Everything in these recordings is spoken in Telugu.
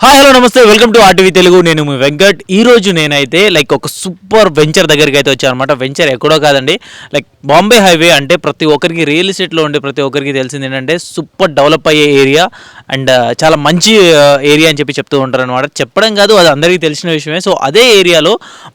హాయ్ హలో నమస్తే వెల్కమ్ టు ఆర్టీవీ తెలుగు. నేను మీ వెంకట్. ఈరోజు నేనైతే ఒక సూపర్ వెంచర్ దగ్గరికి అయితే వచ్చాను అనమాట. వెంచర్ ఎక్కడో కాదండి, బాంబే హైవే అంటే ప్రతి ఒక్కరికి రియల్ ఎస్టేట్లో ఉండే ప్రతి ఒక్కరికి తెలిసింది ఏంటంటే సూపర్ డెవలప్ అయ్యే ఏరియా అండ్ చాలా మంచి ఏరియా అని చెప్తూ ఉంటారు అనమాట. చెప్పడం కాదు, అది అందరికీ తెలిసిన విషయమే. సో అదే ఏరియాలో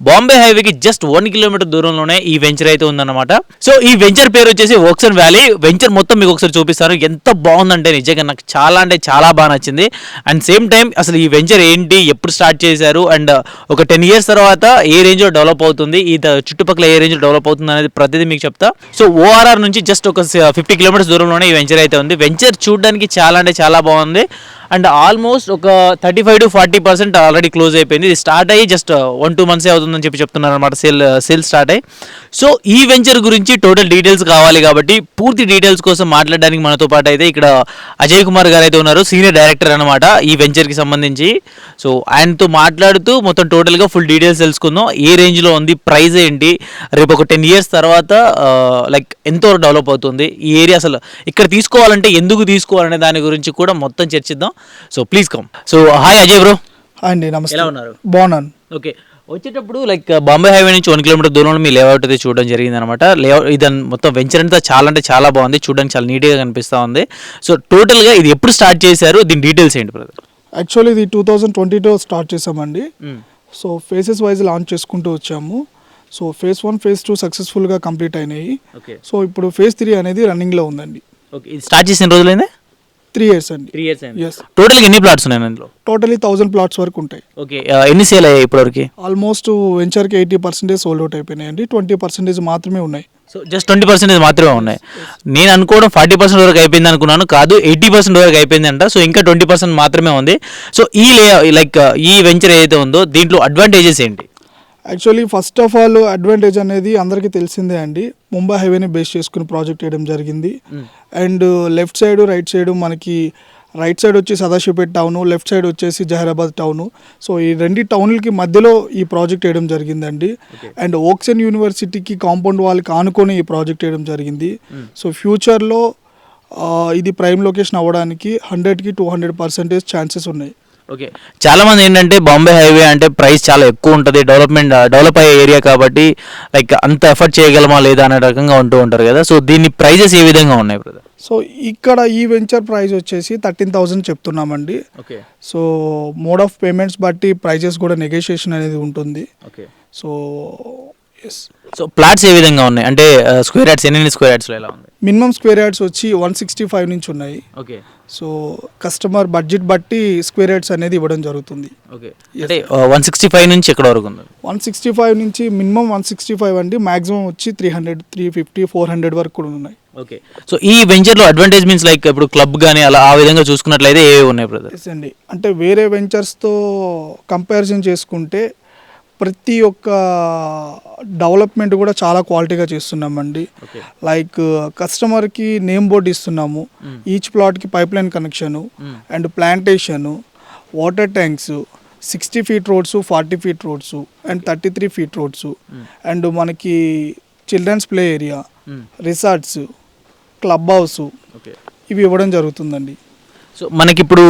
బాంబే హైవేకి జస్ట్ 1 కిలోమీటర్ దూరంలోనే ఈ వెంచర్ అయితే ఉందన్నమాట. సో ఈ వెంచర్ పేరు వచ్చేసి ఓక్సన్ వ్యాలీ. వెంచర్ మొత్తం మీకు ఒకసారి చూపిస్తాను. ఎంత బాగుందంటే నిజంగా నాకు చాలా అంటే చాలా బాగా నచ్చింది. అండ్ సేమ్ టైం అసలు ఈ వెంచర్ ఏంటి, ఎప్పుడు స్టార్ట్ చేశారు, అండ్ ఒక 10 years తర్వాత ఏ రేంజ్లో డెవలప్ అవుతుంది, ఈ చుట్టుపక్కల ఏ రేంజ్లో డెవలప్ అవుతుంది అనేది ప్రతిదీ మీకు చెప్తా. సో ఓఆర్ఆర్ నుంచి జస్ట్ ఒక 50 kilometers దూరంలోనే ఈ వెంచర్ అయితే ఉంది. వెంచర్ చూడడానికి చాలా అంటే చాలా బాగుంది. అండ్ ఆల్మోస్ట్ ఒక 35 to 40% ఆల్రెడీ క్లోజ్ అయిపోయింది. ఇది స్టార్ట్ అయ్యి జస్ట్ 1-2 months అవుతుందని చెప్తున్నారు అనమాట. సేల్ స్టార్ట్ అయ్యి. సో ఈ వెంచర్ గురించి టోటల్ డీటెయిల్స్ కావాలి కాబట్టి పూర్తి డీటెయిల్స్ కోసం మాట్లాడడానికి మనతో పాటు అయితే ఇక్కడ అజయ్ కుమార్ గారు అయితే ఉన్నారు, సీనియర్ డైరెక్టర్ అనమాట ఈ వెంచర్కి సంబంధించి. సో ఆయనతో మాట్లాడుతూ మొత్తం టోటల్గా ఫుల్ డీటెయిల్స్ తెలుసుకుందాం. ఏ రేంజ్లో ఉంది, ప్రైస్ ఏంటి, రేపు ఒక 10 years తర్వాత ఎంతవరకు డెవలప్ అవుతుంది, ఈ ఏరియా అసలు ఇక్కడ తీసుకోవాలంటే ఎందుకు తీసుకోవాలనే దాని గురించి కూడా మొత్తం చర్చిద్దాం. So please come. So hi Ajay bro. అండి నమస్తే. ఎలా ఉన్నారు? బాగున్నాను. ఓకే, వచ్చేటప్పుడు బాంబే హైవే నుంచి 1 kilometer దూరంలో మీ లేఅవుట్ అయితే చూడడం జరిగింది అనమాట. లేఅవుట్ ఇది మొత్తం వెంచర్ అంతా చాలా అంటే చాలా బాగుంది, చూడడానికి చాలా నీట్గా కనిపిస్తూ ఉంది. సో టోటల్గా ఇది ఎప్పుడు స్టార్ట్ చేశారు, దీని డీటెయిల్స్ ఏంటి బ్రదర్? యాక్చువల్లీ ఇది 2022 స్టార్ట్ చేసామండి. సో ఫేసెస్ వైజ్ లాంచ్ చేసుకుంటూ వచ్చాము. సో phase 1, phase 2 సక్సెస్ఫుల్గా కంప్లీట్ అయినాయి. సో ఇప్పుడు phase 3 అనేది రన్నింగ్లో ఉందండి. ఓకే, ఇది స్టార్ట్ చేసిన రోజులైందే 3 years అండి. 3 years అయింది. Yes. టోటల్గా ఎన్ని ప్లాట్స్ ఉన్నాయి అందులో? టోటలీ 1000 plots వరకు ఉంటాయి. ఓకే, ఎన్ని సేల్ అయ్యాయి ఇప్పటివరకు? ఆల్మోస్ట్ వెంచర్కి 80% సోల్డ్ అవుట్ అయిపోయినాయండి. 20% మాత్రమే ఉన్నాయి. సో జస్ట్ 20% మాత్రమే ఉన్నాయి. నేను అనుకోవడం 40% వరకు అయిపోయింది అనుకున్నాను, కాదు 80% వరకు అయిపోయింది అంట. సో ఇంకా 20% మాత్రమే ఉంది. సో ఈ వెంచర్ ఏదైతే ఉందో దీంట్లో అడ్వాంటేజెస్ ఏంటి? Actually first of all advantage అనేది అందరికీ తెలిసిందే అండి. ముంబై హైవేని బేస్ చేసుకుని ప్రాజెక్ట్ వేయడం జరిగింది. And left side right side మనకి రైట్ సైడ్ వచ్చి సదాశివపేట టౌను, లెఫ్ట్ సైడ్ వచ్చేసి జహీరాబాద్ టౌను. సో ఈ 2 టౌన్లకి మధ్యలో ఈ ప్రాజెక్ట్ వేయడం జరిగిందండి. అండ్ ఓక్సన్ యూనివర్సిటీకి కాంపౌండ్ వాళ్ళకి ఆనుకొని ఈ ప్రాజెక్ట్ వేయడం జరిగింది. సో ఫ్యూచర్లో ఇది ప్రైమ్ లొకేషన్ అవ్వడానికి 100కి 200% ఛాన్సెస్ ఉన్నాయి. ఓకే, చాలా మంది ఏంటంటే బాంబే హైవే అంటే ప్రైస్ చాలా ఎక్కువ ఉంటుంది, డెవలప్ అయ్యే ఏరియా కాబట్టి అంత ఎఫర్ట్ చేయగలమా లేదా అనే రకంగా ఉంటూ ఉంటారు కదా. సో దీని ప్రైజెస్ ఏ విధంగా ఉన్నాయి బ్రదర్? సో ఇక్కడ ఈ వెంచర్ ప్రైస్ వచ్చేసి 13,000 చెప్తున్నామండి. Okay, so mode of payments బట్టి ప్రైజెస్ కూడా నెగోషియేషన్ అనేది ఉంటుంది. Okay, so yes. So plots ఏ విధంగా ఉన్నాయి అంటే స్క్వేర్ యార్డ్స్ ఎన్ని స్క్వేర్ యార్డ్స్లో ఎలా ఉంది? మినిమం స్క్వేర్ యార్డ్స్ వచ్చి 165 నుంచి ఉన్నాయి. ఓకే, సో కస్టమర్ బడ్జెట్ బట్టి స్క్వేర్ యార్డ్స్ అనేది ఇవ్వడం జరుగుతుంది. ఓకే, అంటే 165 నుంచి ఎక్కడ వరకు ఉంది? 165 నుంచి మినిమం 165 అండి, మ్యాక్సిమం వచ్చి 300, 350, 400 వరకు కూడా ఉన్నాయి. ఓకే, సో ఈ వెంచర్లో అడ్వాంటేజ్ మీన్స్ ఇప్పుడు క్లబ్ కానీ అలా ఆ విధంగా చూసుకున్నట్లయితే ఏవి ఉన్నాయి బ్రదర్? ఎస్ అండి, అంటే వేరే వెంచర్స్తో కంపారిజన్ చేసుకుంటే ప్రతి ఒక్క డెవలప్మెంట్ కూడా చాలా క్వాలిటీగా చేస్తున్నామండి. కస్టమర్కి నేమ్ బోర్డు ఇస్తున్నాము, ఈచ్ ప్లాట్కి pipe line connection and plantation, water tanks, 60 feet roads, 40 feet roads and 33 feet roads and మనకి children's play area, resorts, club house ఇవి ఇవ్వడం జరుగుతుందండి. సో మనకి ఇప్పుడు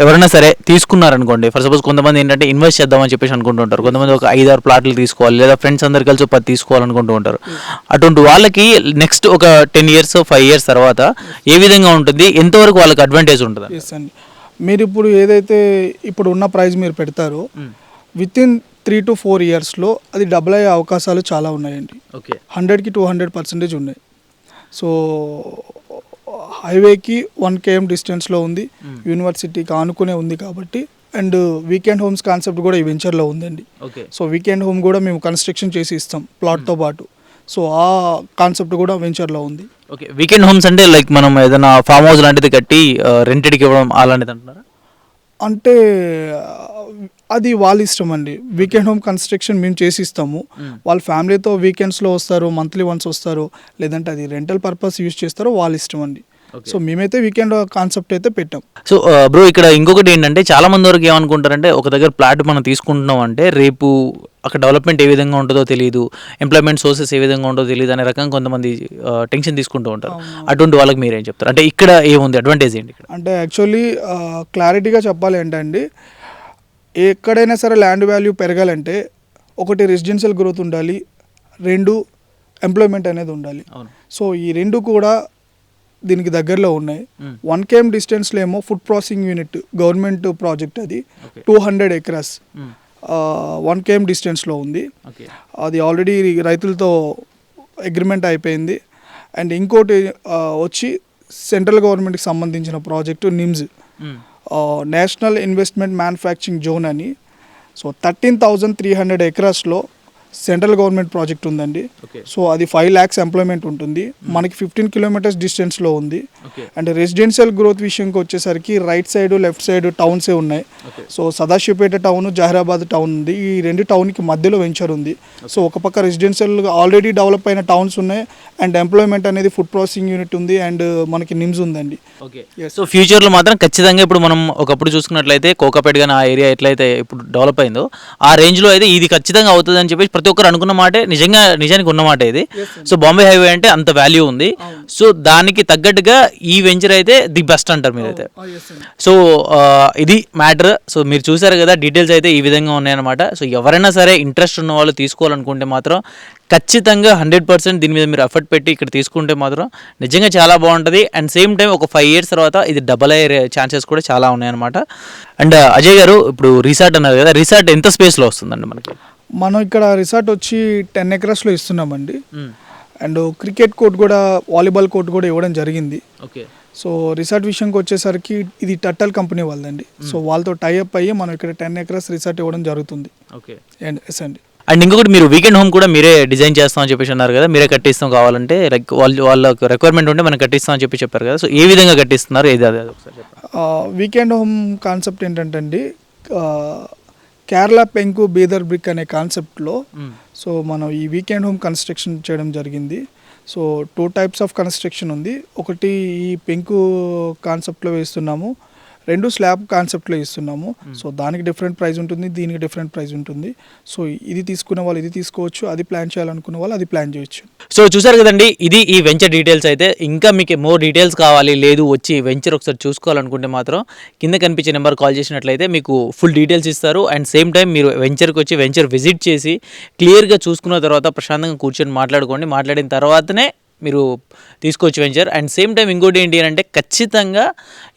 ఎవరైనా సరే తీసుకున్నారనుకోండి, ఫర్ సపోజ్ కొంతమంది ఏంటంటే ఇన్వెస్ట్ చేద్దామని చెప్పేసి అనుకుంటుంటారు, కొంతమంది ఒక 5-6 ప్లాట్లు తీసుకోవాలి లేదా ఫ్రెండ్స్ అందరు కలిసి 10 తీసుకోవాలనుకుంటూ ఉంటారు. అటువంటి వాళ్ళకి నెక్స్ట్ ఒక 10 years 5 years తర్వాత ఏ విధంగా ఉంటుంది, ఎంతవరకు వాళ్ళకి అడ్వాంటేజ్ ఉంటుంది? ఎస్ అండి, మీరు ఇప్పుడు ఏదైతే ఇప్పుడు ఉన్న ప్రైస్ మీరు పెడతారో వితిన్ 3 to 4 yearsలో అది డబుల్ అయ్యే అవకాశాలు చాలా ఉన్నాయండి. ఓకే, 100కి 200% ఉన్నాయి. సో హైవేకి 1 km డిస్టెన్స్లో ఉంది, యూనివర్సిటీకి ఆనుకునే ఉంది కాబట్టి. అండ్ వీకెండ్ హోమ్స్ కాన్సెప్ట్ కూడా ఈ వెంచర్లో ఉందండి. సో వీకెండ్ హోమ్ కూడా మేము కన్స్ట్రక్షన్ చేసి ఇస్తాం ప్లాట్తో పాటు. సో ఆ కాన్సెప్ట్ కూడా వెంచర్లో ఉంది. ఓకే, వీకెండ్ హోమ్స్ అంటే మనం ఏదైనా ఫామ్ హౌస్ లాంటిది కట్టి రెంటెడ్కి ఇవ్వడం అలాంటిది అంటున్నారా? అంటే అది వాళ్ళ ఇష్టం అండి. వీకెండ్ హోమ్ కన్స్ట్రక్షన్ మేము చేసి ఇస్తాము. వాళ్ళ ఫ్యామిలీతో వీకెండ్స్లో వస్తారు, మంత్లీ వన్స్ వస్తారు, లేదంటే అది రెంటల్ పర్పస్ యూజ్ చేస్తారో వాళ్ళ ఇష్టం అండి. సో మేమైతే వీకెండ్ కాన్సెప్ట్ అయితే పెట్టాం. సో బ్రో ఇక్కడ ఇంకొకటి ఏంటంటే చాలా మంది వరకు ఏమనుకుంటారంటే ఒక దగ్గర ప్లాట్ మనం తీసుకుంటున్నాం అంటే రేపు అక్కడ డెవలప్మెంట్ ఏ విధంగా ఉంటుందో తెలియదు, ఎంప్లాయ్మెంట్ సోర్సెస్ ఏ విధంగా ఉంటుందో తెలియదు అనే రకంగా కొంతమంది టెన్షన్ తీసుకుంటూ ఉంటారు. అటువంటి వాళ్ళకి మీరేం చెప్తారు? అంటే ఇక్కడ ఏముంది అడ్వాంటేజ్ ఏంటి ఇక్కడ? అంటే యాక్చువల్లీ క్లారిటీగా చెప్పాలి ఏంటండి, ఎక్కడైనా సరే ల్యాండ్ వాల్యూ పెరగాలంటే ఒకటి రెసిడెన్షియల్ గ్రోత్ ఉండాలి, రెండు ఎంప్లాయ్మెంట్ అనేది ఉండాలి. అవును. సో ఈ రెండు కూడా దీనికి దగ్గరలో ఉన్నాయి. 1 km డిస్టెన్స్లో ఏమో food processing unit government project, అది 200 acres 1 km డిస్టెన్స్లో ఉంది. అది ఆల్రెడీ రైతులతో అగ్రిమెంట్ అయిపోయింది. అండ్ ఇంకోటి వచ్చి సెంట్రల్ గవర్నమెంట్కి సంబంధించిన project NIMS, national investment manufacturing zone అని. సో 13,300 acresలో సెంట్రల్ గవర్నమెంట్ ప్రాజెక్ట్ ఉందండి. సో అది 5 lakhs ఎంప్లాయ్మెంట్ ఉంటుంది. మనకి 15 kilometers డిస్టెన్స్లో ఉంది. అండ్ రెసిడెన్షియల్ గ్రోత్ విషయంకి వచ్చేసరికి రైట్ సైడ్ లెఫ్ట్ సైడ్ టౌన్సే ఉన్నాయి. So Sadashivpet town, Zaheerabad town ఉంది. ఈ రెండు టౌన్కి మధ్యలో వెంచర్ ఉంది. సో ఒక పక్క రెసిడెన్షియల్ ఆల్రెడీ డెవలప్ అయిన టౌన్స్ ఉన్నాయి, అండ్ ఎంప్లాయ్మెంట్ అనేది ఫుడ్ ప్రాసెసింగ్ యూనిట్ ఉంది, అండ్ మనకి నిమ్స్ ఉందండి. సో ఫ్యూచర్లో మాత్రం ఖచ్చితంగా ఇప్పుడు మనం ఒకప్పుడు చూసుకున్నట్లయితే కోకాపేట కానీ ఆ ఏరియా ఎట్లయితే ఇప్పుడు డెవలప్ అయిందో ఆ రేంజ్లో అయితే ఇది ఖచ్చితంగా అవుతుంది అని చెప్పేసి ప్రతి ఒక్కరు అనుకున్న మాటే నిజానికి ఉన్నమాట ఇది. సో బాంబే హైవే అంటే అంత వాల్యూ ఉంది. సో దానికి తగ్గట్టుగా ఈ వెంచర్ అయితే ది బెస్ట్ అంటారు మీరైతే. సో ఇది మ్యాటర్. సో మీరు చూసారు కదా, డీటెయిల్స్ అయితే ఈ విధంగా ఉన్నాయన్నమాట. సో ఎవరైనా సరే ఇంట్రెస్ట్ ఉన్న వాళ్ళు తీసుకోవాలనుకుంటే మాత్రం ఖచ్చితంగా 100% దీని మీద మీరు ఎఫర్ట్ పెట్టి ఇక్కడ తీసుకుంటే మాత్రం నిజంగా చాలా బాగుంటుంది. అండ్ సేమ్ టైం ఒక 5 years తర్వాత ఇది డబల్ అయ్యే ఛాన్సెస్ కూడా చాలా ఉన్నాయన్నమాట. అండ్ అజయ్ గారు, ఇప్పుడు రిసార్ట్ అన్నారు కదా, రిసార్ట్ ఎంత స్పేస్లో వస్తుందండి మనకి? మనం ఇక్కడ రిసార్ట్ వచ్చి 10 acresలో ఇస్తున్నామండి. అండ్ క్రికెట్ కోర్ట్ కూడా, వాలీబాల్ కోర్ట్ కూడా ఇవ్వడం జరిగింది. సో రిసార్ట్ విషయంకి వచ్చేసరికి ఇది టట్టల్ కంపెనీ వాళ్ళదండి. సో వాళ్ళతో టైఅప్ అయ్యి మనం ఇక్కడ 10 acres రిసార్ట్ ఇవ్వడం జరుగుతుంది. ఎస్ అండి. అండ్ ఇంకొకటి, మీరు వీకెండ్ హోమ్ కూడా మీరే డిజైన్ చేస్తామని చెప్పేసి అన్నారు కదా, మీరే కట్టిస్తాం కావాలంటే, లైక్ వాళ్ళకి రిక్వైర్మెంట్ ఉంటే మనం కట్టిస్తాం అని చెప్పారు కదా. సో ఏ విధంగా కట్టిస్తున్నారు, ఏది అది ఒకసారి చెప్పండి. వీకెండ్ హోమ్ కాన్సెప్ట్ ఏంటంటే అండి, కేరళ పెంకు బీదర్ బ్రిక్ అనే కాన్సెప్ట్లో సో మనం ఈ వీకెండ్ హోమ్ కన్స్ట్రక్షన్ చేయడం జరిగింది. సో 2 types ఆఫ్ కన్స్ట్రక్షన్ ఉంది. ఒకటి ఈ పెంకు కాన్సెప్ట్లో వేస్తున్నాము, 2 స్లాబ్ కాన్సెప్ట్లో ఇస్తున్నాము. సో దానికి డిఫరెంట్ ప్రైస్ ఉంటుంది, దీనికి డిఫరెంట్ ప్రైస్ ఉంటుంది. సో ఇది తీసుకునే వాళ్ళు ఇది తీసుకోవచ్చు, అది ప్లాన్ చేయాలనుకునే వాళ్ళు అది ప్లాన్ చేయొచ్చు. సో చూసారు కదండి, ఇది ఈ వెంచర్ డీటెయిల్స్ అయితే. ఇంకా మీకు మోర్ డీటెయిల్స్ కావాలి, లేదు వచ్చి వెంచర్ ఒకసారి చూసుకోవాలనుకుంటే మాత్రం కింద కనిపించే నెంబర్ కాల్ చేసినట్లయితే మీకు ఫుల్ డీటెయిల్స్ ఇస్తారు. అండ్ సేమ్ టైం మీరు వెంచర్కి వచ్చి వెంచర్ విజిట్ చేసి క్లియర్గా చూసుకున్న తర్వాత ప్రశాంతంగా కూర్చొని మాట్లాడుకోండి. మాట్లాడిన తర్వాతనే మీరు తీసుకోవచ్చు వెంచర్. అండ్ సేమ్ టైం ఇంకోటి ఏంటి అని అంటే, ఖచ్చితంగా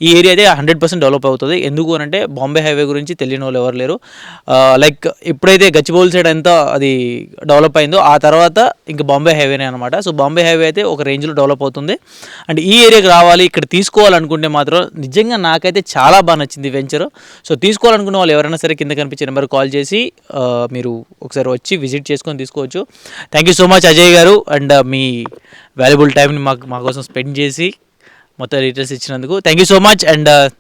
ఈ ఏరియా అయితే 100% డెవలప్ అవుతుంది. ఎందుకు అని అంటే, బాంబే హైవే గురించి తెలియని వాళ్ళు ఎవరు లేరు. లైక్ ఎప్పుడైతే గచ్చిబౌలి సైడ్ అంతా అది డెవలప్ అయిందో ఆ తర్వాత ఇంకా బాంబే హైవేనే అనమాట. సో బాంబే హైవే అయితే ఒక రేంజ్లో డెవలప్ అవుతుంది. అండ్ ఈ ఏరియాకి రావాలి, ఇక్కడ తీసుకోవాలనుకుంటే మాత్రం నిజంగా నాకైతే చాలా బాగా నచ్చింది వెంచర్. సో తీసుకోవాలనుకున్న వాళ్ళు ఎవరైనా సరే కింద కనిపించే నెంబర్ కాల్ చేసి మీరు ఒకసారి వచ్చి విజిట్ చేసుకొని తీసుకోవచ్చు. Thank you so much Ajay గారు, అండ్ మీ వాల్యుబుల్ టైంని మా కోసం స్పెండ్ చేసి మొత్తం డీటెయిల్స్ ఇచ్చినందుకు thank you so much. And